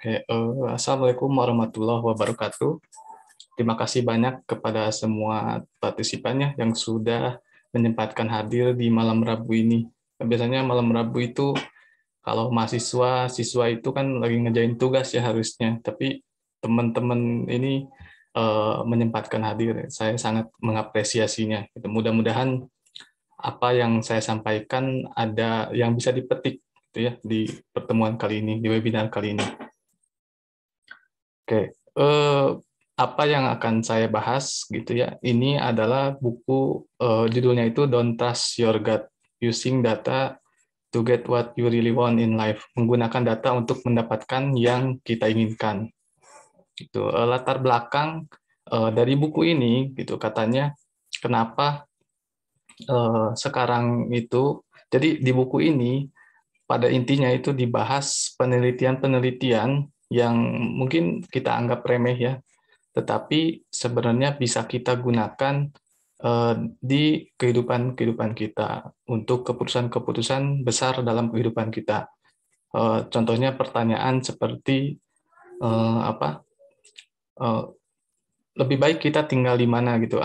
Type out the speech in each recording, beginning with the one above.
Oke, Assalamualaikum warahmatullahi wabarakatuh. Terima kasih banyak kepada semua partisipannya yang sudah menyempatkan hadir di malam Rabu ini. Biasanya malam Rabu itu kalau mahasiswa, siswa itu kan lagi ngerjain tugas ya harusnya, tapi teman-teman ini menyempatkan hadir. Saya sangat mengapresiasinya. Mudah-mudahan apa yang saya sampaikan ada yang bisa dipetik gitu ya di pertemuan kali ini, di webinar kali ini. Oke, apa yang akan saya bahas gitu ya? Ini adalah buku judulnya itu Don't Trust Your Gut, Using Data to Get What You Really Want in Life. Menggunakan data untuk mendapatkan yang kita inginkan. Itu latar belakang dari buku ini gitu katanya kenapa sekarang itu. Jadi di buku ini pada intinya itu dibahas penelitian-penelitian yang mungkin kita anggap remeh ya, tetapi sebenarnya bisa kita gunakan di kehidupan kita untuk keputusan-keputusan besar dalam kehidupan kita. Contohnya pertanyaan seperti apa? Lebih baik kita tinggal di mana gitu.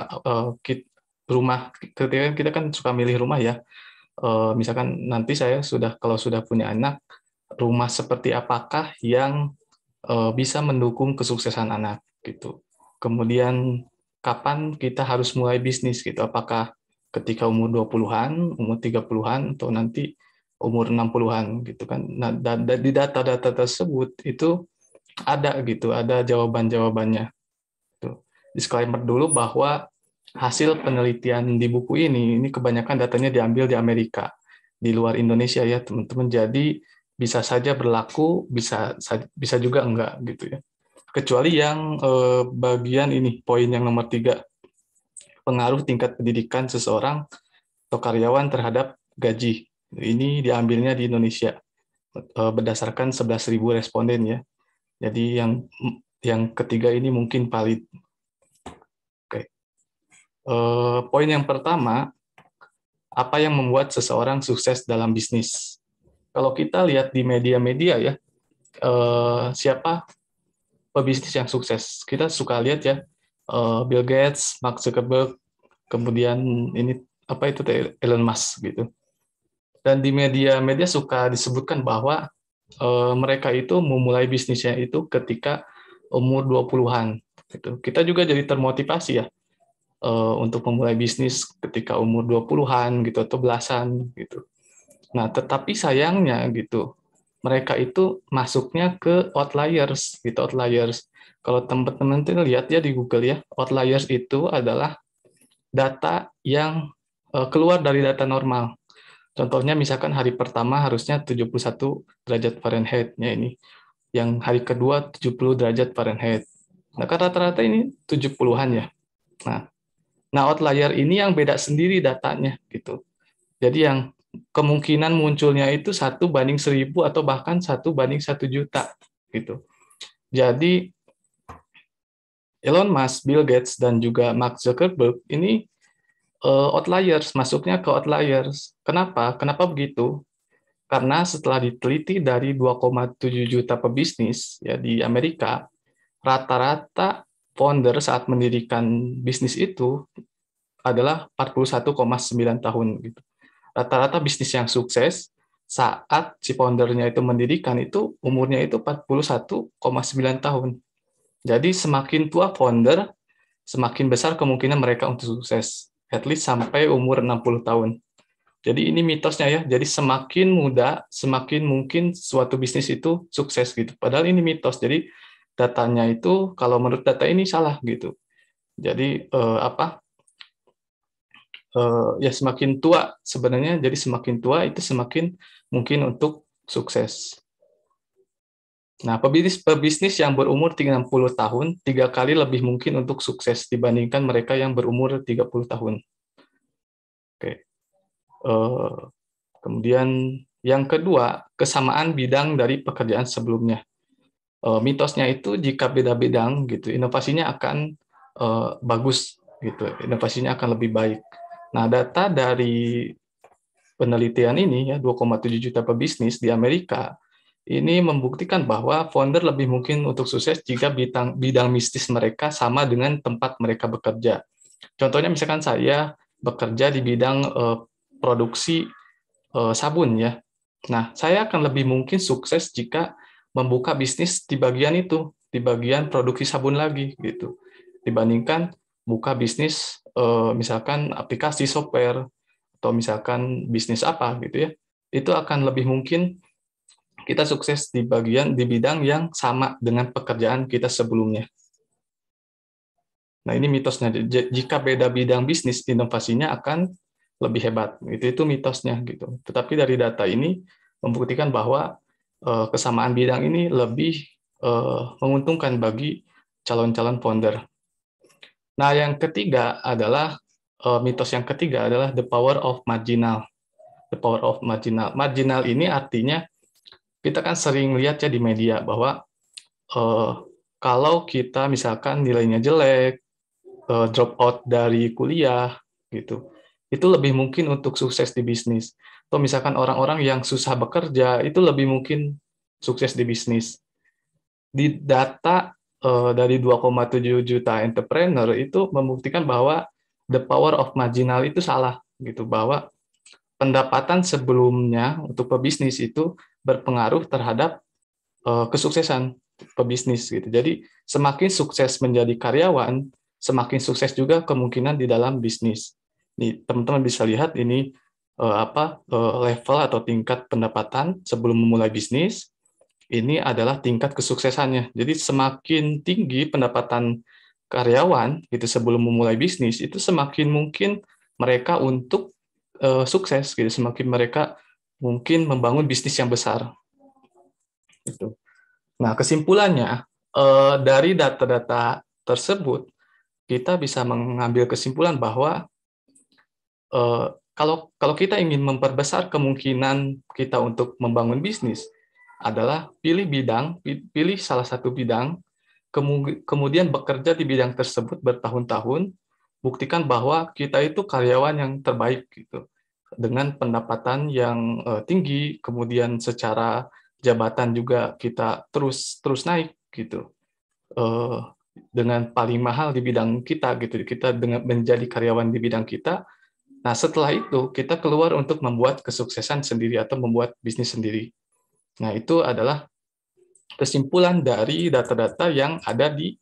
Rumah kita kan suka milih rumah ya. Misalkan nanti saya kalau sudah punya anak, rumah seperti apakah yang bisa mendukung kesuksesan anak gitu. Kemudian kapan kita harus mulai bisnis gitu? Apakah ketika umur 20-an, umur 30-an atau nanti umur 60-an gitu kan. Nah, di data-data tersebut itu ada gitu, ada jawaban-jawabannya. Tuh. Disclaimer dulu bahwa hasil penelitian di buku ini kebanyakan datanya diambil di Amerika, di luar Indonesia ya teman-teman. Jadi bisa saja berlaku, bisa juga enggak gitu ya. Kecuali yang bagian ini, poin yang nomor 3, pengaruh tingkat pendidikan seseorang atau karyawan terhadap gaji. Ini diambilnya di Indonesia berdasarkan 11.000 responden ya. Jadi yang ketiga ini mungkin valid. Oke. Poin yang pertama, apa yang membuat seseorang sukses dalam bisnis? Kalau kita lihat di media-media ya, siapa pebisnis yang sukses? Kita suka lihat ya, Bill Gates, Mark Zuckerberg, kemudian ini apa itu Elon Musk gitu. Dan di media-media suka disebutkan bahwa mereka itu memulai bisnisnya itu ketika umur 20-an gitu. Kita juga jadi termotivasi ya untuk memulai bisnis ketika umur 20-an gitu atau belasan gitu. Nah, tetapi sayangnya gitu, mereka itu masuknya ke outliers gitu, outliers. Kalau teman-teman lihat ya di Google ya, outliers itu adalah data yang keluar dari data normal. Contohnya misalkan hari pertama harusnya 71 derajat Fahrenheit ya ini. Yang hari kedua 70 derajat Fahrenheit. Nah, kan rata-rata ini 70-an ya. Nah, outlier ini yang beda sendiri datanya gitu. Jadi yang kemungkinan munculnya itu 1:1000 atau bahkan 1:1 juta gitu. Jadi Elon Musk, Bill Gates dan juga Mark Zuckerberg ini outliers, masuknya ke outliers. Kenapa? Kenapa begitu? Karena setelah diteliti dari 2,7 juta pebisnis ya di Amerika, rata-rata founder saat mendirikan bisnis itu adalah 41,9 tahun gitu. Rata-rata bisnis yang sukses saat si foundernya itu mendirikan itu umurnya itu 41,9 tahun. Jadi semakin tua founder, semakin besar kemungkinan mereka untuk sukses. At least sampai umur 60 tahun. Jadi ini mitosnya ya. Jadi semakin muda, semakin mungkin suatu bisnis itu sukses gitu. Padahal ini mitos. Jadi datanya itu kalau menurut data ini salah gitu. Jadi ya semakin tua sebenarnya, jadi semakin tua itu semakin mungkin untuk sukses. Nah, pebisnis yang berumur 30 tahun 3 kali lebih mungkin untuk sukses dibandingkan mereka yang berumur 30 tahun. Oke. Kemudian yang kedua, kesamaan bidang dari pekerjaan sebelumnya. Mitosnya itu jika beda bidang gitu, inovasinya akan bagus gitu, inovasinya akan lebih baik. Nah, data dari penelitian ini ya 2,7 juta pebisnis di Amerika ini membuktikan bahwa founder lebih mungkin untuk sukses jika bidang bisnis mereka sama dengan tempat mereka bekerja. Contohnya misalkan saya bekerja di bidang produksi sabun ya. Nah, saya akan lebih mungkin sukses jika membuka bisnis di bagian itu, di bagian produksi sabun lagi gitu. Dibandingkan buka bisnis misalkan aplikasi software atau misalkan bisnis apa gitu ya. Itu akan lebih mungkin kita sukses di bidang yang sama dengan pekerjaan kita sebelumnya. Nah, ini mitosnya. Jika beda bidang bisnis, inovasinya akan lebih hebat. Itu mitosnya gitu. Tetapi dari data ini membuktikan bahwa kesamaan bidang ini lebih menguntungkan bagi calon-calon founder. Nah, yang ketiga adalah mitos yang ketiga adalah the power of marginal. The power of marginal. Marginal ini artinya kita kan sering lihat ya di media bahwa kalau kita misalkan nilainya jelek, drop out dari kuliah gitu, itu lebih mungkin untuk sukses di bisnis. Atau misalkan orang-orang yang susah bekerja itu lebih mungkin sukses di bisnis. Di data dari 2,7 juta entrepreneur itu membuktikan bahwa the power of marginal itu salah gitu, bahwa pendapatan sebelumnya untuk pebisnis itu berpengaruh terhadap kesuksesan pebisnis gitu. Jadi semakin sukses menjadi karyawan, semakin sukses juga kemungkinan di dalam bisnis. Nih, teman-teman bisa lihat ini level atau tingkat pendapatan sebelum memulai bisnis. Ini adalah tingkat kesuksesannya. Jadi semakin tinggi pendapatan karyawan gitu sebelum memulai bisnis, itu semakin mungkin mereka untuk sukses gitu, semakin mereka mungkin membangun bisnis yang besar. Gitu. Nah, kesimpulannya dari data-data tersebut kita bisa mengambil kesimpulan bahwa kalau kita ingin memperbesar kemungkinan kita untuk membangun bisnis adalah pilih salah satu bidang, kemudian bekerja di bidang tersebut bertahun-tahun, buktikan bahwa kita itu karyawan yang terbaik gitu, dengan pendapatan yang tinggi, kemudian secara jabatan juga kita terus naik gitu, dengan paling mahal di bidang kita gitu, kita dengan menjadi karyawan di bidang kita. Nah, setelah itu kita keluar untuk membuat kesuksesan sendiri atau membuat bisnis sendiri. Nah, itu adalah kesimpulan dari data-data yang ada di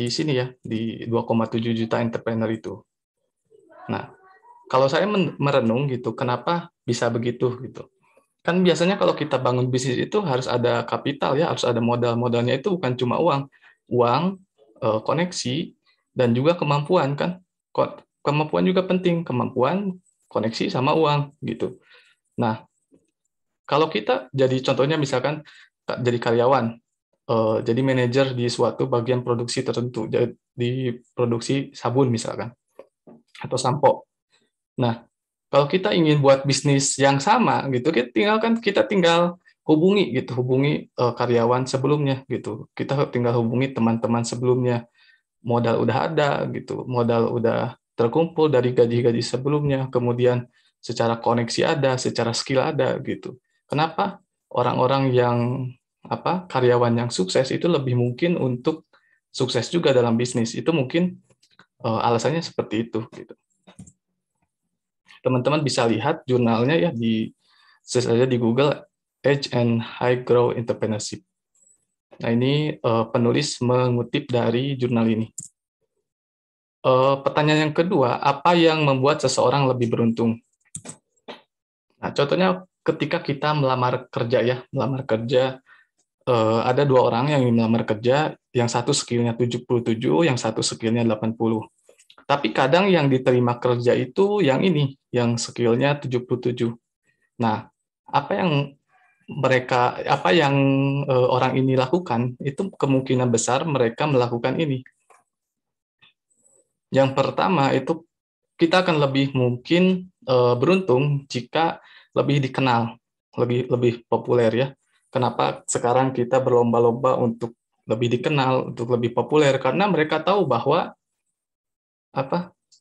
sini ya, di 2,7 juta entrepreneur itu. Nah, kalau saya merenung gitu, kenapa bisa begitu gitu? Kan biasanya kalau kita bangun bisnis itu harus ada kapital ya, harus ada modal. Modalnya itu bukan cuma uang, koneksi, dan juga kemampuan kan. Kemampuan juga penting, kemampuan, koneksi sama uang gitu. Nah, kalau kita jadi contohnya misalkan jadi karyawan, jadi manajer di suatu bagian produksi tertentu, di produksi sabun misalkan atau sampo. Nah, kalau kita ingin buat bisnis yang sama gitu, kita tinggal hubungi karyawan sebelumnya gitu. Kita tinggal hubungi teman-teman sebelumnya. Modal udah ada gitu, modal udah terkumpul dari gaji-gaji sebelumnya, kemudian secara koneksi ada, secara skill ada gitu. Kenapa orang-orang yang karyawan yang sukses itu lebih mungkin untuk sukses juga dalam bisnis? Itu mungkin alasannya seperti itu gitu. Teman-teman bisa lihat jurnalnya ya search saja di Google Age and High Growth Entrepreneurship. Nah, ini penulis mengutip dari jurnal ini. Pertanyaan yang kedua, apa yang membuat seseorang lebih beruntung? Nah, contohnya ketika kita melamar kerja, ada dua orang yang ingin melamar kerja, yang satu skillnya 77, yang satu skillnya 80. Tapi kadang yang diterima kerja itu yang ini, yang skillnya 77. Nah, apa yang orang ini lakukan, itu kemungkinan besar mereka melakukan ini. Yang pertama itu kita akan lebih mungkin beruntung jika lebih dikenal, lebih populer ya. Kenapa sekarang kita berlomba-lomba untuk lebih dikenal, untuk lebih populer? Karena mereka tahu bahwa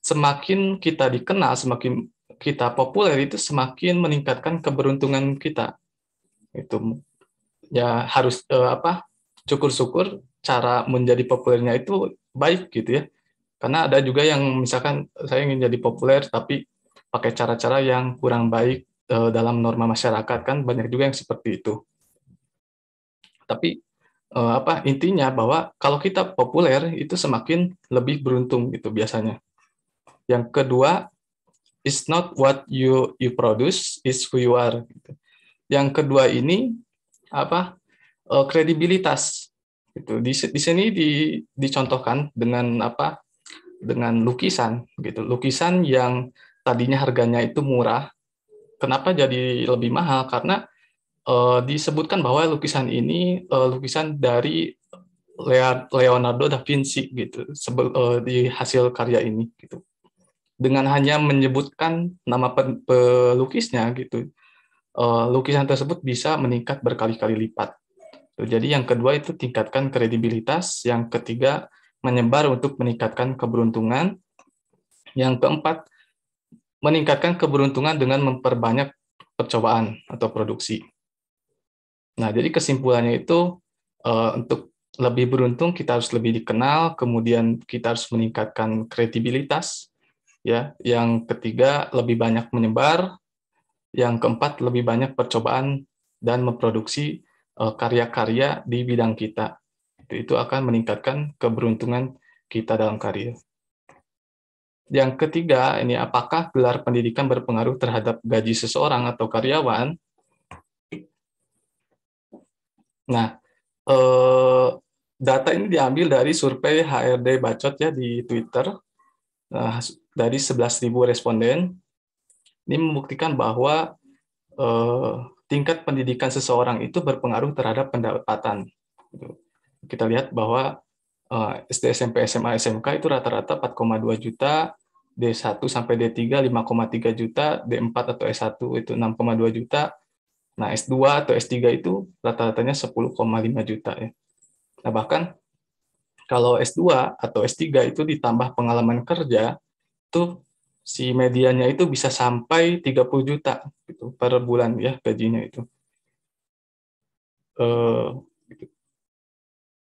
semakin kita dikenal, semakin kita populer itu semakin meningkatkan keberuntungan kita. Itu ya harus syukur-syukur cara menjadi populernya itu baik gitu ya. Karena ada juga yang misalkan saya ingin jadi populer tapi pakai cara-cara yang kurang baik dalam norma masyarakat, kan banyak juga yang seperti itu. Tapi intinya bahwa kalau kita populer itu semakin lebih beruntung gitu biasanya. Yang kedua, it's not what you produce, it's who you are. Gitu. Yang kedua ini kredibilitas. Gitu. Di sini dicontohkan dengan dengan lukisan gitu. Lukisan yang tadinya harganya itu murah, kenapa jadi lebih mahal? Karena disebutkan bahwa lukisan ini lukisan dari Leonardo da Vinci gitu di hasil karya ini gitu. Dengan hanya menyebutkan nama pelukisnya gitu, lukisan tersebut bisa meningkat berkali-kali lipat. Jadi yang kedua itu tingkatkan kredibilitas, yang ketiga menyebar untuk meningkatkan keberuntungan, yang keempat meningkatkan keberuntungan dengan memperbanyak percobaan atau produksi. Nah, jadi kesimpulannya itu untuk lebih beruntung kita harus lebih dikenal, kemudian kita harus meningkatkan kredibilitas, ya. Yang ketiga lebih banyak menyebar, yang keempat lebih banyak percobaan dan memproduksi karya-karya di bidang kita. Itu akan meningkatkan keberuntungan kita dalam karir. Yang ketiga, ini apakah gelar pendidikan berpengaruh terhadap gaji seseorang atau karyawan? Nah, data ini diambil dari survei HRD Bacot ya di Twitter, dari 11.000 responden. Ini membuktikan bahwa tingkat pendidikan seseorang itu berpengaruh terhadap pendapatan. Kita lihat bahwa SD, SMP, SMA, SMK itu rata-rata 4,2 juta, D1 sampai D3 5,3 juta, D4 atau S1 itu 6,2 juta. Nah, S2 atau S3 itu rata-ratanya 10,5 juta ya. Nah, bahkan kalau S2 atau S3 itu ditambah pengalaman kerja, itu si medianya itu bisa sampai 30 juta gitu per bulan ya gajinya itu.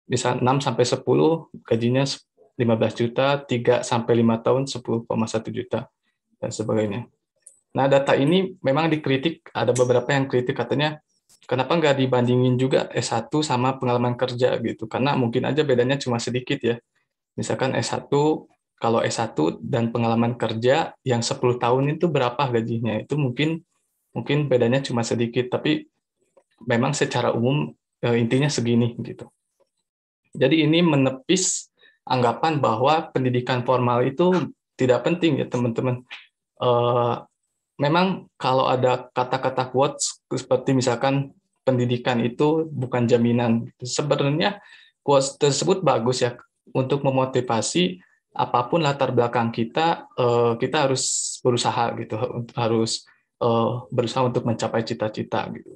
Bisa 6 sampai 10 gajinya 15 juta, 3 sampai 5 tahun 10,1 juta dan sebagainya. Nah, data ini memang dikritik, ada beberapa yang kritik katanya kenapa nggak dibandingin juga S1 sama pengalaman kerja gitu, karena mungkin aja bedanya cuma sedikit ya. Misalkan S1, kalau S1 dan pengalaman kerja yang 10 tahun itu berapa gajinya, itu mungkin bedanya cuma sedikit, tapi memang secara umum intinya segini gitu. Jadi ini menepis anggapan bahwa pendidikan formal itu tidak penting ya teman-teman. Memang kalau ada kata-kata quotes seperti misalkan pendidikan itu bukan jaminan, sebenarnya quotes tersebut bagus ya untuk memotivasi apapun latar belakang kita, kita harus berusaha gitu, harus berusaha untuk mencapai cita-cita gitu.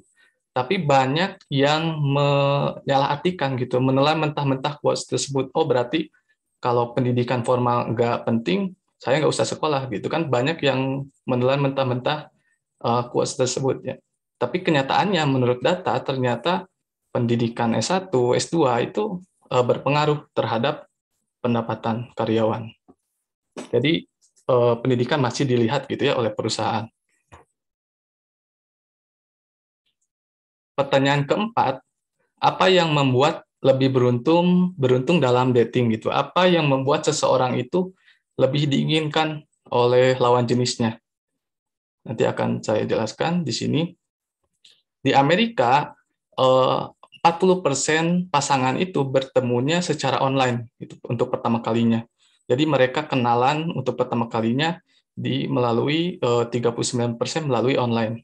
Tapi banyak yang menyalahartikan gitu, menelan mentah-mentah quotes tersebut. Oh berarti kalau pendidikan formal nggak penting, saya nggak usah sekolah gitu kan. Banyak yang menelan mentah-mentah quotes tersebut ya. Tapi kenyataannya menurut data ternyata pendidikan S1, S2 itu berpengaruh terhadap pendapatan karyawan. Jadi pendidikan masih dilihat gitu ya oleh perusahaan. Pertanyaan keempat, apa yang membuat lebih beruntung dalam dating gitu? Apa yang membuat seseorang itu lebih diinginkan oleh lawan jenisnya? Nanti akan saya jelaskan di sini. Di Amerika 40% pasangan itu bertemunya secara online itu untuk pertama kalinya. Jadi mereka kenalan untuk pertama kalinya melalui 39% melalui online.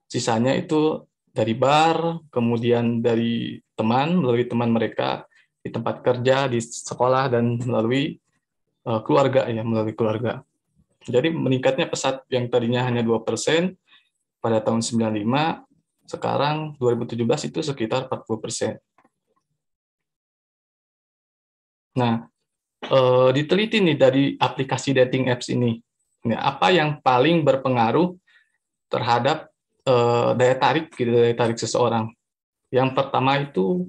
Sisanya itu dari bar, kemudian dari teman, melalui teman mereka di tempat kerja, di sekolah, dan melalui keluarga ya, melalui keluarga. Jadi meningkatnya pesat yang tadinya hanya 2% pada tahun 95, sekarang 2017 itu sekitar 40%. Nah, diteliti nih dari aplikasi dating apps ini, apa yang paling berpengaruh terhadap daya tarik gitu, daya tarik seseorang. Yang pertama itu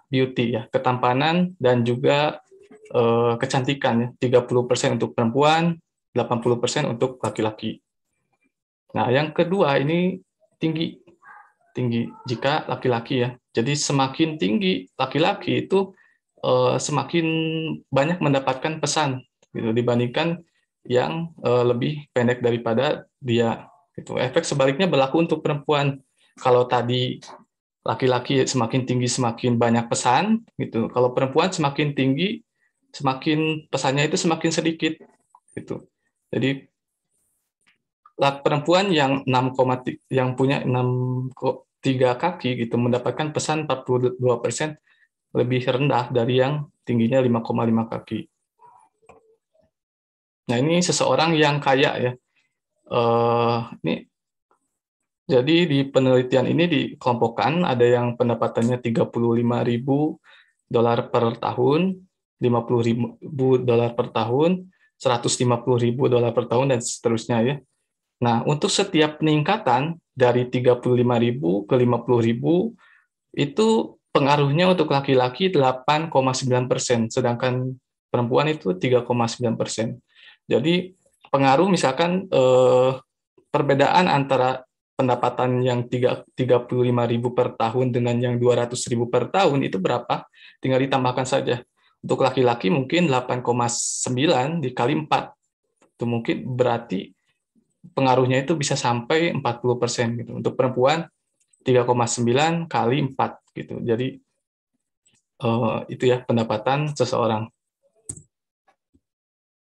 beauty ya, ketampanan dan juga kecantikan ya. 30% untuk perempuan, 80% untuk laki-laki. Nah, yang kedua ini tinggi. Tinggi jika laki-laki ya. Jadi semakin tinggi laki-laki itu semakin banyak mendapatkan pesan gitu dibandingkan yang lebih pendek daripada dia. Gitu. Efek sebaliknya berlaku untuk perempuan. Kalau tadi laki-laki semakin tinggi semakin banyak pesan gitu. Kalau perempuan semakin tinggi semakin pesannya itu semakin sedikit gitu. Jadi perempuan yang yang punya 6,3 kaki gitu mendapatkan pesan 42% lebih rendah dari yang tingginya 5,5 kaki. Nah, ini seseorang yang kaya ya. Ini jadi di penelitian ini dikelompokkan ada yang pendapatannya $35.000 per tahun, $50.000 per tahun, $150.000 per tahun dan seterusnya ya. Nah, untuk setiap peningkatan dari 35.000 ke 50.000 itu pengaruhnya untuk laki-laki 8,9%, sedangkan perempuan itu 3,9%. Jadi pengaruh misalkan perbedaan antara pendapatan yang 35.000 per tahun dengan yang 200.000 per tahun itu berapa? Tinggal ditambahkan saja. Untuk laki-laki mungkin 8,9 dikali 4. Itu mungkin berarti pengaruhnya itu bisa sampai 40% gitu. Untuk perempuan 3,9 kali 4 gitu. Jadi itu ya pendapatan seseorang.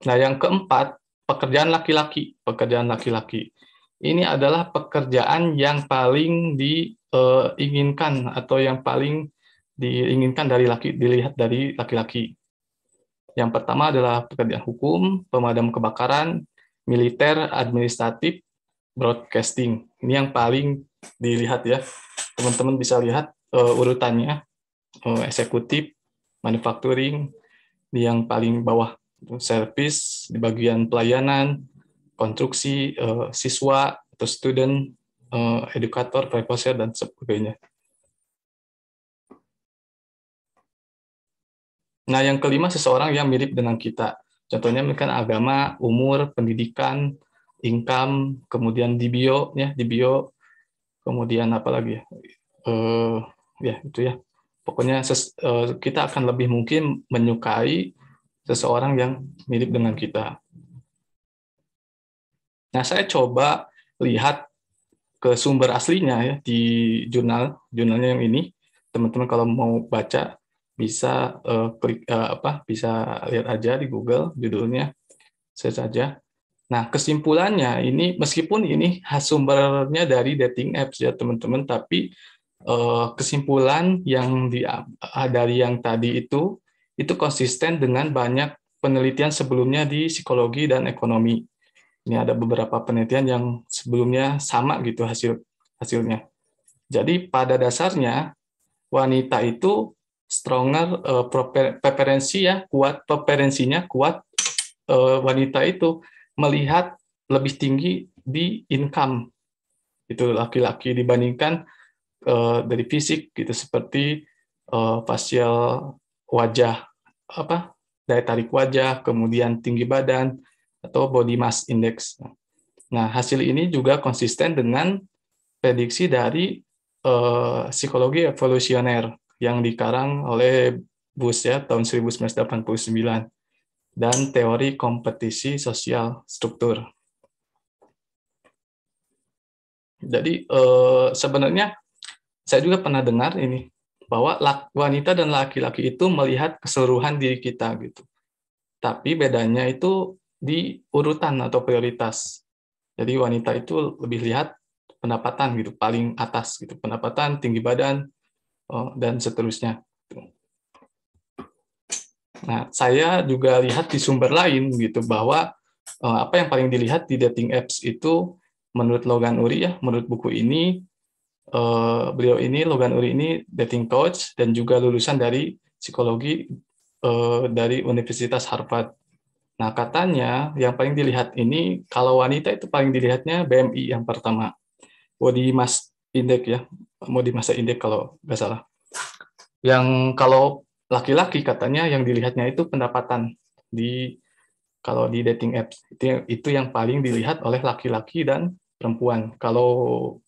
Nah, yang keempat, pekerjaan laki-laki. Pekerjaan laki-laki. Ini adalah pekerjaan yang paling diinginkan atau yang paling diinginkan dilihat dari laki-laki. Yang pertama adalah pekerjaan hukum, pemadam kebakaran, militer, administratif, broadcasting. Ini yang paling dilihat ya. Teman-teman bisa lihat urutannya. Eksekutif, manufacturing, di yang paling bawah. Service, di bagian pelayanan, konstruksi, siswa, atau student, edukator, preposer, dan sebagainya. Nah, yang kelima, seseorang yang mirip dengan kita. Contohnya misalkan agama, umur, pendidikan, income, kemudian di bio, kemudian apa lagi ya? Ya itu ya. Pokoknya kita akan lebih mungkin menyukai seseorang yang mirip dengan kita. Nah, saya coba lihat ke sumber aslinya ya di jurnalnya yang ini. Teman-teman kalau mau baca bisa bisa lihat aja di Google judulnya saja. Nah, kesimpulannya ini meskipun ini sumbernya dari dating apps ya teman-teman, tapi kesimpulan yang dari yang tadi itu konsisten dengan banyak penelitian sebelumnya di psikologi dan ekonomi. Ini ada beberapa penelitian yang sebelumnya sama gitu hasilnya. Jadi pada dasarnya wanita itu stronger preferensinya kuat wanita itu melihat lebih tinggi di income itu laki-laki dibandingkan dari fisik gitu seperti facial wajah daya tarik wajah, kemudian tinggi badan atau body mass index. Nah, hasil ini juga konsisten dengan prediksi dari psikologi evolusioner yang dikarang oleh Bush ya tahun 1989 dan teori kompetisi sosial struktur. Jadi sebenarnya saya juga pernah dengar ini bahwa wanita dan laki-laki itu melihat keseluruhan diri kita gitu. Tapi bedanya itu di urutan atau prioritas. Jadi wanita itu lebih lihat pendapatan gitu, paling atas gitu, pendapatan, tinggi badan dan seterusnya. Nah, saya juga lihat di sumber lain gitu bahwa apa yang paling dilihat di dating apps itu menurut Logan Uri ya, menurut buku ini Logan Uri ini dating coach dan juga lulusan dari psikologi dari Universitas Harvard. Nah, katanya yang paling dilihat ini kalau wanita itu paling dilihatnya BMI yang pertama. body mass index ya, body mass index kalau nggak salah. Yang kalau laki-laki katanya yang dilihatnya itu pendapatan kalau di dating apps itu yang paling dilihat oleh laki-laki dan perempuan. Kalau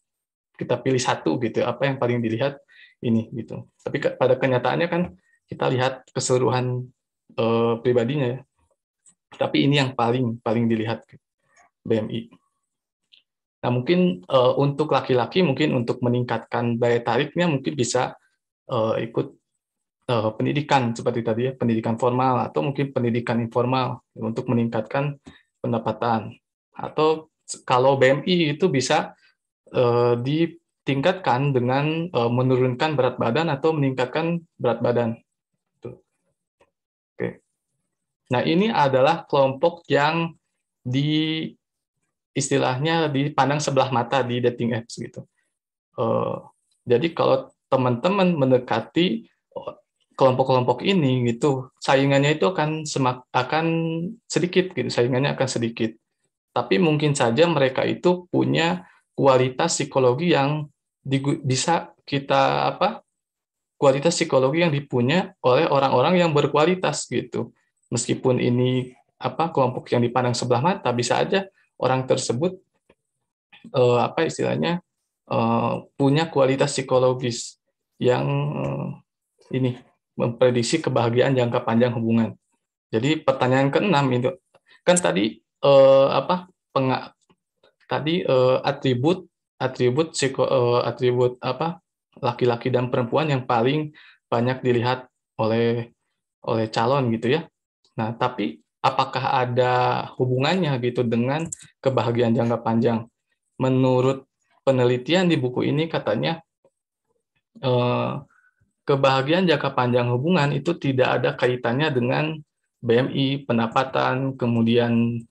kita pilih satu gitu, apa yang paling dilihat ini gitu. Tapi pada kenyataannya kan kita lihat keseluruhan pribadinya ya. Tapi ini yang paling dilihat BMI. Nah, mungkin untuk laki-laki mungkin untuk meningkatkan daya tariknya mungkin bisa ikut pendidikan seperti tadi ya, pendidikan formal atau mungkin pendidikan informal untuk meningkatkan pendapatan. Atau kalau BMI itu bisa ditingkatkan dengan menurunkan berat badan atau meningkatkan berat badan. Oke. Nah, ini adalah kelompok yang istilahnya dipandang sebelah mata di dating apps gitu. Jadi kalau teman-teman mendekati kelompok-kelompok ini gitu, saingannya itu akan sedikit gitu, saingannya akan sedikit. Tapi mungkin saja mereka itu punya kualitas psikologi yang bisa kita kualitas psikologi yang dipunya oleh orang-orang yang berkualitas gitu. Meskipun ini kelompok yang dipandang sebelah mata, bisa aja orang tersebut istilahnya punya kualitas psikologis yang ini memprediksi kebahagiaan jangka panjang hubungan. Jadi pertanyaan ke-6 itu kan tadi atribut laki-laki dan perempuan yang paling banyak dilihat oleh calon gitu ya. Nah, tapi apakah ada hubungannya gitu dengan kebahagiaan jangka panjang? Menurut penelitian di buku ini katanya kebahagiaan jangka panjang hubungan itu tidak ada kaitannya dengan BMI, pendapatan, kemudian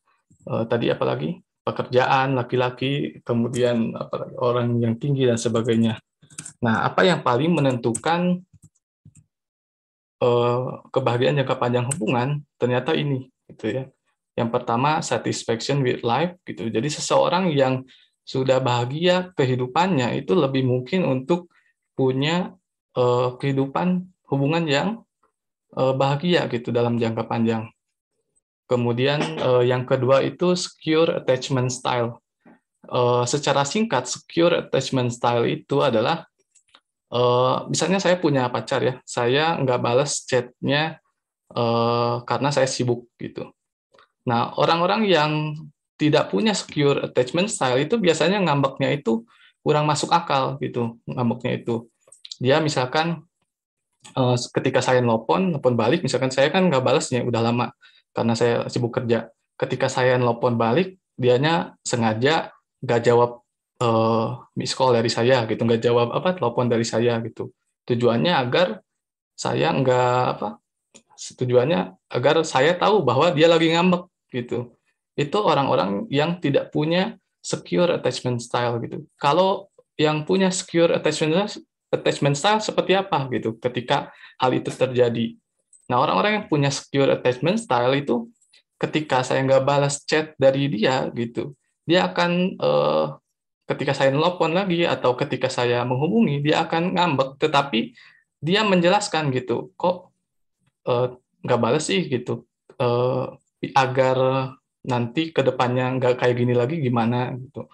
tadi apalagi pekerjaan laki-laki, kemudian apalagi orang yang tinggi dan sebagainya. Nah, apa yang paling menentukan kebahagiaan jangka panjang hubungan ternyata ini, gitu ya. Yang pertama satisfaction with life, gitu. Jadi seseorang yang sudah bahagia kehidupannya itu lebih mungkin untuk punya kehidupan hubungan yang bahagia gitu dalam jangka panjang. Kemudian yang kedua itu secure attachment style. Secara singkat, secure attachment style itu adalah misalnya saya punya pacar ya, saya nggak balas chatnya karena saya sibuk gitu. Nah, orang-orang yang tidak punya secure attachment style itu biasanya ngambeknya itu kurang masuk akal gitu, ngambeknya itu. Dia misalkan ketika saya nelpon balik, misalkan saya kan nggak balasnya udah lama karena saya sibuk kerja. Ketika saya nelpon balik, dianya sengaja nggak jawab miss call dari saya gitu, nggak jawab telepon dari saya gitu. Tujuannya agar saya tahu bahwa dia lagi ngambek gitu. Itu orang-orang yang tidak punya secure attachment style gitu. Kalau yang punya secure attachment style seperti apa gitu ketika hal itu terjadi. Nah, orang-orang yang punya secure attachment style itu ketika saya nggak balas chat dari dia gitu, dia akan ketika saya nelpon lagi atau ketika saya menghubungi, dia akan ngambek, tetapi dia menjelaskan gitu, kok nggak balas sih gitu, agar nanti ke depannya nggak kayak gini lagi gimana gitu.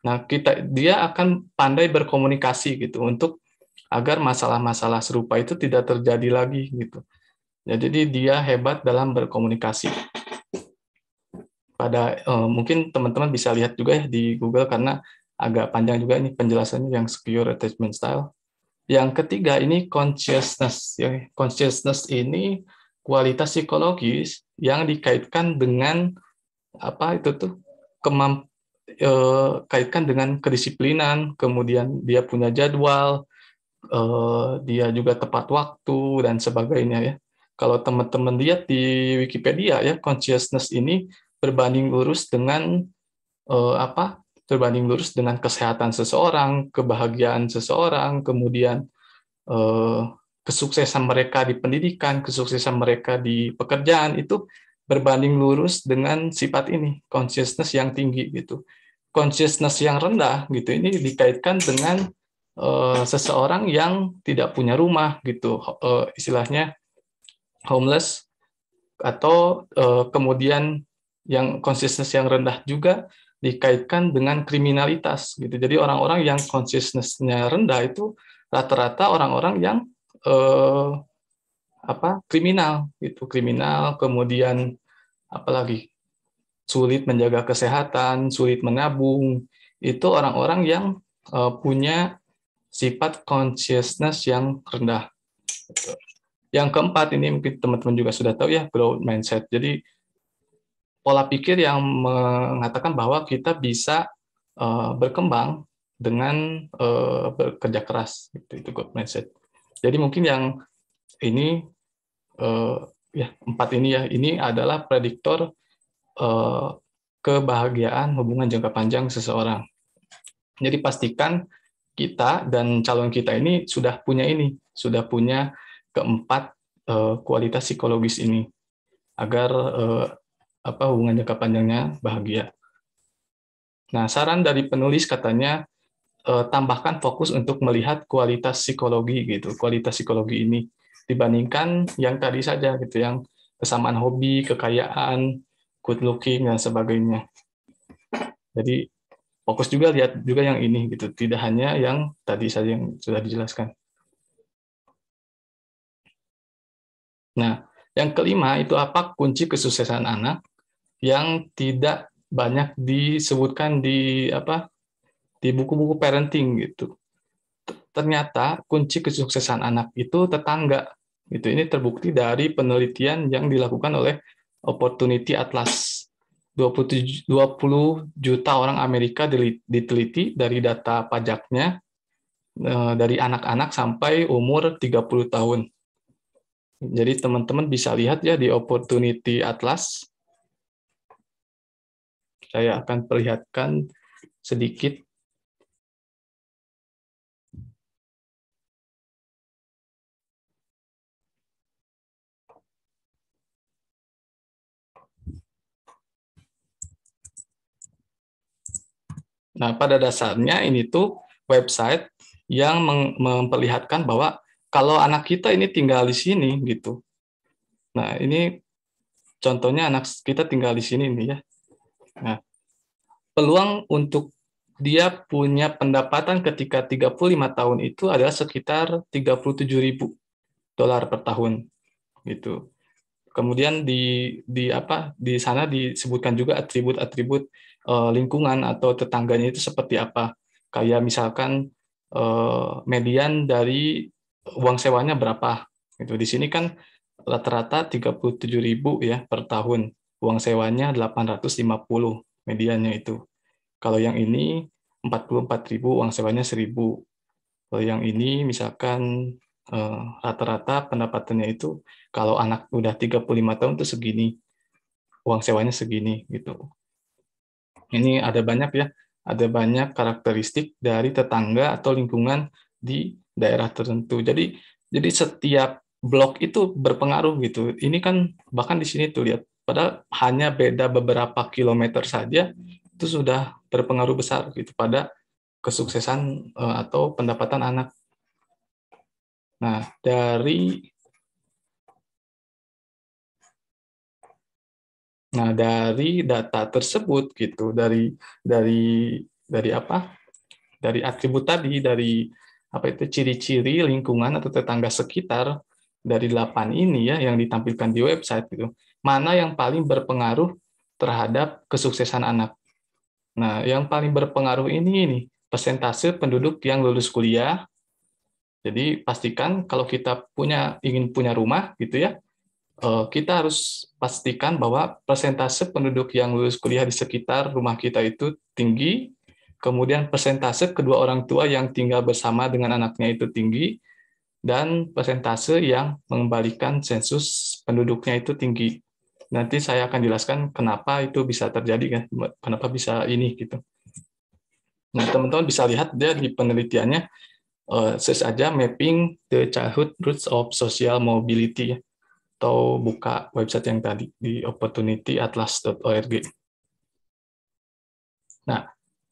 Nah, dia akan pandai berkomunikasi gitu untuk agar masalah-masalah serupa itu tidak terjadi lagi gitu. Ya, jadi dia hebat dalam berkomunikasi. Mungkin teman-teman bisa lihat juga ya di Google karena agak panjang juga ini penjelasannya yang secure attachment style. Yang ketiga ini consciousness. Ya. Consciousness ini kualitas psikologis yang dikaitkan dengan kaitkan dengan kedisiplinan, kemudian dia punya jadwal, dia juga tepat waktu dan sebagainya ya. Kalau teman-teman lihat di Wikipedia ya, consciousness ini berbanding lurus dengan berbanding lurus dengan kesehatan seseorang, kebahagiaan seseorang, kemudian kesuksesan mereka di pendidikan, kesuksesan mereka di pekerjaan itu berbanding lurus dengan sifat ini, consciousness yang tinggi gitu. consciousness yang rendah gitu ini dikaitkan dengan seseorang yang tidak punya rumah gitu, istilahnya homeless, atau kemudian yang consciousness yang rendah juga dikaitkan dengan kriminalitas gitu. Jadi orang-orang yang consciousness-nya rendah itu rata-rata orang-orang yang kriminal gitu, kriminal, kemudian apalagi sulit menjaga kesehatan, sulit menabung, itu orang-orang yang punya sifat consciousness yang rendah. Yang keempat, ini mungkin teman-teman juga sudah tahu ya, growth mindset. Jadi pola pikir yang mengatakan bahwa kita bisa berkembang dengan bekerja keras. Itu growth mindset. Jadi mungkin yang ini ya 4 ini ya, ini adalah prediktor kebahagiaan hubungan jangka panjang seseorang. Jadi pastikan kita dan calon kita ini sudah punya keempat kualitas psikologis ini agar hubungan jangka panjangnya bahagia. Nah, saran dari penulis katanya tambahkan fokus untuk melihat kualitas psikologi gitu, kualitas psikologi ini dibandingkan yang tadi saja gitu, yang kesamaan hobi, kekayaan, good looking dan sebagainya. Jadi fokus juga lihat juga yang ini gitu, tidak hanya yang tadi saja yang sudah dijelaskan. Nah, yang kelima itu apa kunci kesuksesan anak yang tidak banyak disebutkan di buku-buku parenting gitu. Ternyata kunci kesuksesan anak itu tetangga. Gitu. Ini terbukti dari penelitian yang dilakukan oleh Opportunity Atlas. 20 juta orang Amerika diteliti dari data pajaknya dari anak-anak sampai umur 30 tahun. Jadi teman-teman bisa lihat ya di Opportunity Atlas. Saya akan perlihatkan sedikit. Nah, pada dasarnya ini tuh website yang memperlihatkan bahwa kalau anak kita ini tinggal di sini gitu. Nah, ini contohnya anak kita tinggal di sini nih ya. Nah, peluang untuk dia punya pendapatan ketika 35 tahun itu adalah sekitar $37.000 per tahun gitu. Kemudian di sana disebutkan juga atribut-atribut lingkungan atau tetangganya itu seperti apa. Kayak misalkan median dari uang sewanya berapa. Gitu. Di sini kan rata-rata 37.000 ya per tahun. Uang sewanya 850 mediannya itu. Kalau yang ini 44.000, uang sewanya 1.000. Kalau yang ini misalkan rata-rata pendapatannya itu kalau anak udah 35 tahun itu segini, uang sewanya segini gitu. Ini ada banyak ya, ada banyak karakteristik dari tetangga atau lingkungan di daerah tertentu. Jadi setiap blok itu berpengaruh gitu. Ini kan bahkan di sini tuh lihat, padahal hanya beda beberapa kilometer saja itu sudah berpengaruh besar gitu pada kesuksesan atau pendapatan anak. Nah, dari data tersebut gitu, dari apa? Dari atribut tadi, dari apa itu ciri-ciri lingkungan atau tetangga sekitar dari 8 ini ya yang ditampilkan di website gitu. Mana yang paling berpengaruh terhadap kesuksesan anak? Nah, yang paling berpengaruh ini persentase penduduk yang lulus kuliah. Jadi pastikan kalau kita ingin punya rumah gitu ya, kita harus pastikan bahwa persentase penduduk yang lulus kuliah di sekitar rumah kita itu tinggi, kemudian persentase kedua orang tua yang tinggal bersama dengan anaknya itu tinggi, dan persentase yang mengembalikan sensus penduduknya itu tinggi. Nanti saya akan jelaskan kenapa itu bisa terjadi kan, kenapa bisa ini gitu. Nah, teman-teman bisa lihat dia di penelitiannya search aja mapping the childhood roots of social mobility ya, atau buka website yang tadi di opportunityatlas.org. Nah,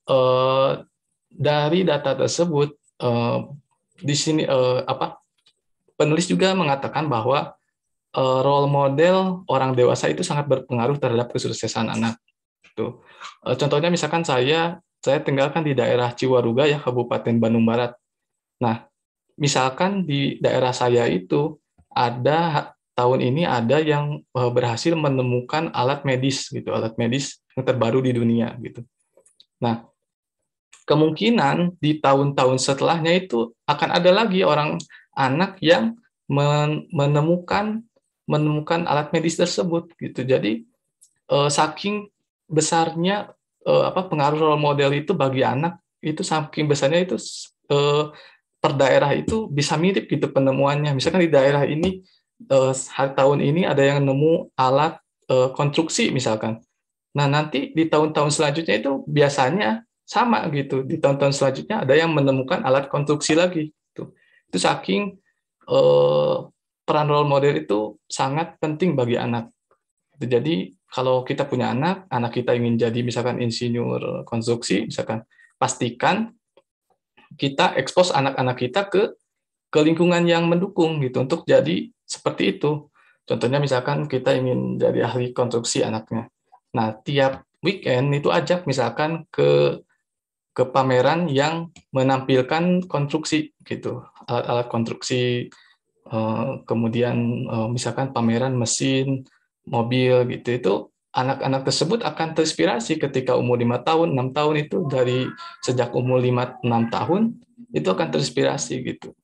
eh, dari data tersebut, di sini penulis juga mengatakan bahwa role model orang dewasa itu sangat berpengaruh terhadap kesuksesan anak. Tuh. Contohnya misalkan saya tinggalkan di daerah Ciwaruga ya, Kabupaten Bandung Barat. Nah, misalkan di daerah saya itu tahun ini ada yang berhasil menemukan alat medis gitu, alat medis yang terbaru di dunia gitu. Nah, kemungkinan di tahun-tahun setelahnya itu akan ada lagi orang anak yang menemukan alat medis tersebut gitu. Jadi saking besarnya pengaruh role model itu bagi anak, itu saking besarnya itu per daerah itu bisa mirip gitu penemuannya. Misalkan di daerah ini tahun ini ada yang nemu alat konstruksi misalkan. Nah, nanti di tahun-tahun selanjutnya itu biasanya sama gitu. Di tahun-tahun selanjutnya ada yang menemukan alat konstruksi lagi. Itu saking peran role model itu sangat penting bagi anak. Jadi kalau kita punya anak kita ingin jadi misalkan insinyur konstruksi, misalkan pastikan kita expose anak-anak kita ke lingkungan yang mendukung gitu untuk jadi seperti itu. Contohnya misalkan kita ingin jadi ahli konstruksi anaknya. Nah, tiap weekend itu ajak misalkan ke pameran yang menampilkan konstruksi gitu, alat-alat konstruksi, kemudian misalkan pameran mesin, mobil gitu. Itu anak-anak tersebut akan terinspirasi ketika umur 5 tahun, 6 tahun itu dari sejak umur 5 6 tahun itu akan terinspirasi gitu.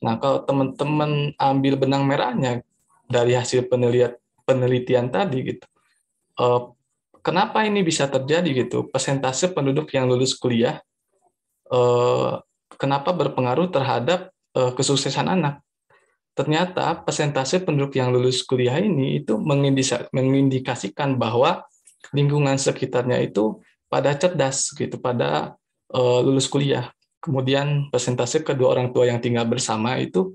Nah, kalau teman-teman ambil benang merahnya dari hasil penelitian tadi gitu, kenapa ini bisa terjadi gitu? Persentase penduduk yang lulus kuliah, kenapa berpengaruh terhadap kesuksesan anak? Ternyata persentase penduduk yang lulus kuliah ini itu mengindikasikan bahwa lingkungan sekitarnya itu pada cerdas gitu, pada lulus kuliah. Kemudian persentase kedua orang tua yang tinggal bersama itu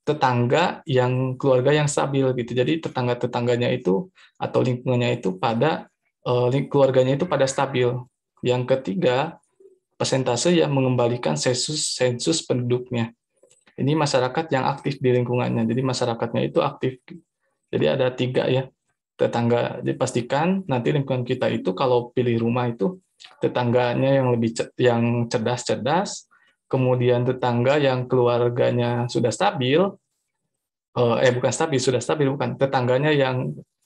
tetangga yang keluarga yang stabil gitu. Jadi tetangga-tetangganya itu atau lingkungannya itu pada keluarganya itu pada stabil. Yang ketiga, persentase yang mengembalikan sensus penduduknya. Ini masyarakat yang aktif di lingkungannya. Jadi masyarakatnya itu aktif. Jadi ada 3 ya, tetangga. Dipastikan nanti lingkungan kita itu kalau pilih rumah itu tetangganya yang cerdas-cerdas, kemudian tetangga yang keluarganya sudah stabil, bukan stabil, sudah stabil bukan,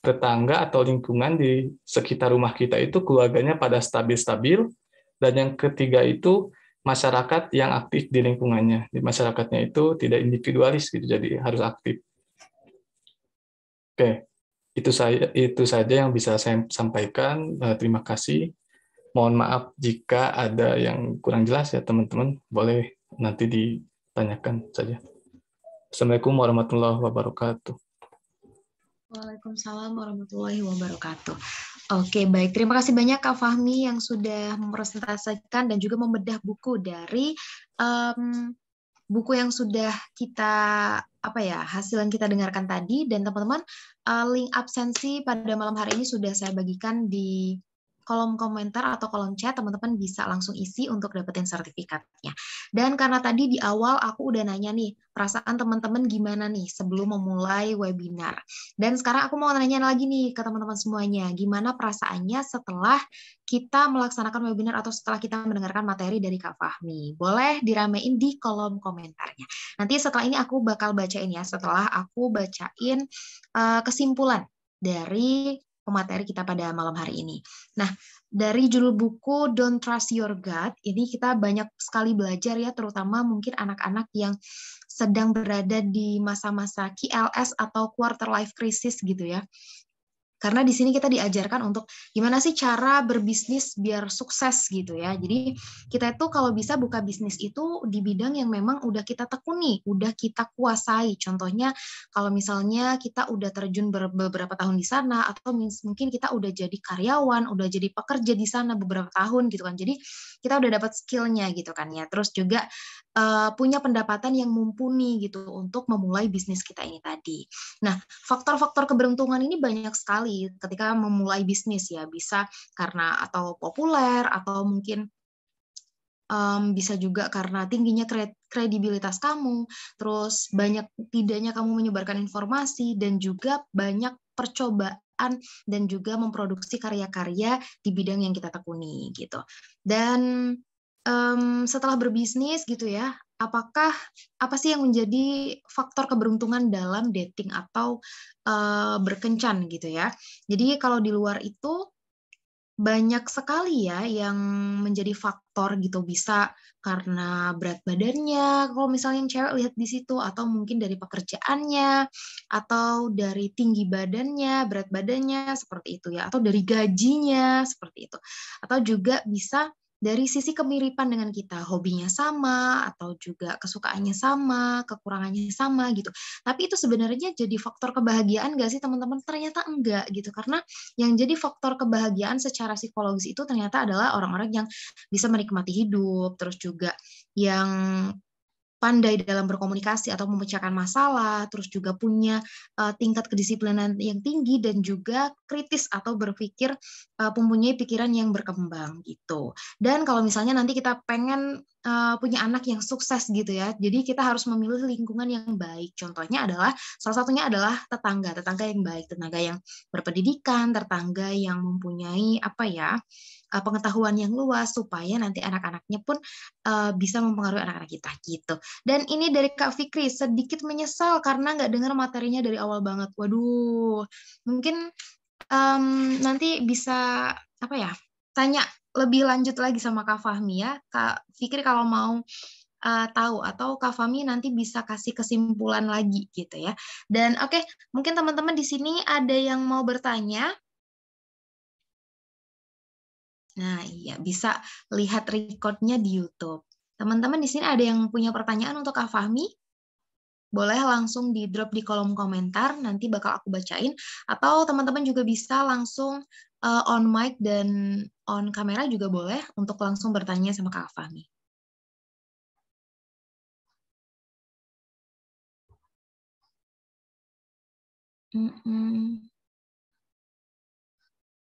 tetangga atau lingkungan di sekitar rumah kita itu keluarganya pada stabil-stabil, dan yang ketiga itu masyarakat yang aktif di lingkungannya. Di masyarakatnya itu tidak individualis gitu, jadi harus aktif. Oke, itu saja yang bisa saya sampaikan. Terima kasih. Mohon maaf jika ada yang kurang jelas ya teman-teman. Boleh nanti ditanyakan saja. Assalamualaikum warahmatullahi wabarakatuh. Waalaikumsalam warahmatullahi wabarakatuh. Oke, baik. Terima kasih banyak Kak Fahmi yang sudah mempresentasikan dan juga membedah buku dari buku yang sudah kita hasil yang kita dengarkan tadi. Dan teman-teman, link absensi pada malam hari ini sudah saya bagikan di kolom komentar atau kolom chat, teman-teman bisa langsung isi untuk dapetin sertifikatnya. Dan karena tadi di awal aku udah nanya nih, perasaan teman-teman gimana nih sebelum memulai webinar. Dan sekarang aku mau nanya lagi nih ke teman-teman semuanya, gimana perasaannya setelah kita melaksanakan webinar atau setelah kita mendengarkan materi dari Kak Fahmi. Boleh diramein di kolom komentarnya. Nanti setelah ini aku bakal bacain ya, setelah aku bacain kesimpulan dari pemateri kita pada malam hari ini. Nah, dari judul buku Don't Trust Your Gut, ini kita banyak sekali belajar ya, terutama mungkin anak-anak yang sedang berada di masa-masa QLS atau quarter life crisis gitu ya. Karena di sini kita diajarkan untuk gimana sih cara berbisnis biar sukses gitu ya. Jadi kita itu kalau bisa buka bisnis itu di bidang yang memang udah kita tekuni, udah kita kuasai. Contohnya kalau misalnya kita udah terjun beberapa tahun di sana, atau mungkin kita udah jadi karyawan, udah jadi pekerja di sana beberapa tahun gitu kan. Jadi kita udah dapat skillnya gitu kan ya. Terus juga punya pendapatan yang mumpuni gitu untuk memulai bisnis kita ini tadi. Nah, faktor-faktor keberuntungan ini banyak sekali sekali ketika memulai bisnis ya, bisa karena atau populer atau mungkin bisa juga karena tingginya kredibilitas kamu, terus banyak tidaknya kamu menyebarkan informasi, dan juga banyak percobaan dan juga memproduksi karya-karya di bidang yang kita tekuni gitu. Dan setelah berbisnis gitu ya, apa sih yang menjadi faktor keberuntungan dalam dating atau berkencan gitu ya? Jadi kalau di luar itu banyak sekali ya yang menjadi faktor gitu, bisa karena berat badannya kalau misalnya yang cewek lihat di situ, atau mungkin dari pekerjaannya, atau dari tinggi badannya, berat badannya seperti itu ya, atau dari gajinya seperti itu, atau juga bisa dari sisi kemiripan dengan kita, hobinya sama atau juga kesukaannya sama, kekurangannya sama gitu. Tapi itu sebenarnya jadi faktor kebahagiaan nggak sih teman-teman? Ternyata enggak gitu, karena yang jadi faktor kebahagiaan secara psikologis itu ternyata adalah orang-orang yang bisa menikmati hidup, terus juga yang pandai dalam berkomunikasi atau memecahkan masalah, terus juga punya tingkat kedisiplinan yang tinggi, dan juga kritis atau berpikir, mempunyai pikiran yang berkembang gitu. Dan kalau misalnya nanti kita pengen punya anak yang sukses gitu ya, jadi kita harus memilih lingkungan yang baik. Contohnya adalah, salah satunya adalah tetangga yang baik, tetangga yang berpendidikan, tetangga yang mempunyai pengetahuan yang luas, supaya nanti anak-anaknya pun bisa mempengaruhi anak-anak kita gitu. Dan ini dari Kak Fikri, sedikit menyesal karena nggak dengar materinya dari awal banget. Waduh, mungkin nanti bisa tanya lebih lanjut lagi sama Kak Fahmi ya. Kak Fikri kalau mau tahu, atau Kak Fahmi nanti bisa kasih kesimpulan lagi gitu ya. Dan oke, mungkin teman-teman di sini ada yang mau bertanya. Nah, iya, bisa lihat recordnya di YouTube. Teman-teman di sini ada yang punya pertanyaan untuk Kak Fahmi? Boleh langsung di drop di kolom komentar, nanti bakal aku bacain. Atau teman-teman juga bisa langsung on mic dan on kamera juga boleh untuk langsung bertanya sama Kak Fahmi.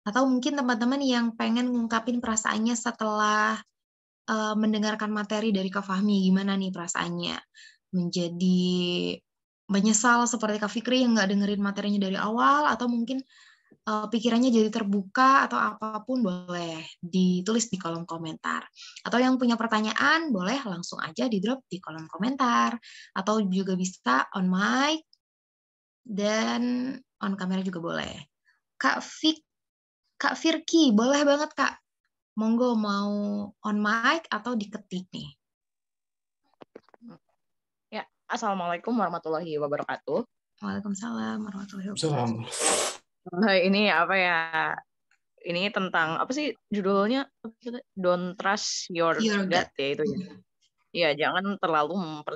Atau mungkin teman-teman yang pengen ngungkapin perasaannya setelah mendengarkan materi dari Kak Fahmi, gimana nih perasaannya? Menjadi menyesal seperti Kak Fikri yang nggak dengerin materinya dari awal, atau mungkin pikirannya jadi terbuka, atau apapun boleh ditulis di kolom komentar. Atau yang punya pertanyaan boleh langsung aja di drop di kolom komentar, atau juga bisa on mic dan on kamera juga boleh. Kak Firki, boleh banget Kak. Monggo, mau on mic atau diketik nih. Ya, Assalamualaikum warahmatullahi wabarakatuh. Waalaikumsalam warahmatullahi wabarakatuh. Ini apa ya? Ini tentang apa sih judulnya? Don't trust your gut ya itu ya. Ya, jangan terlalu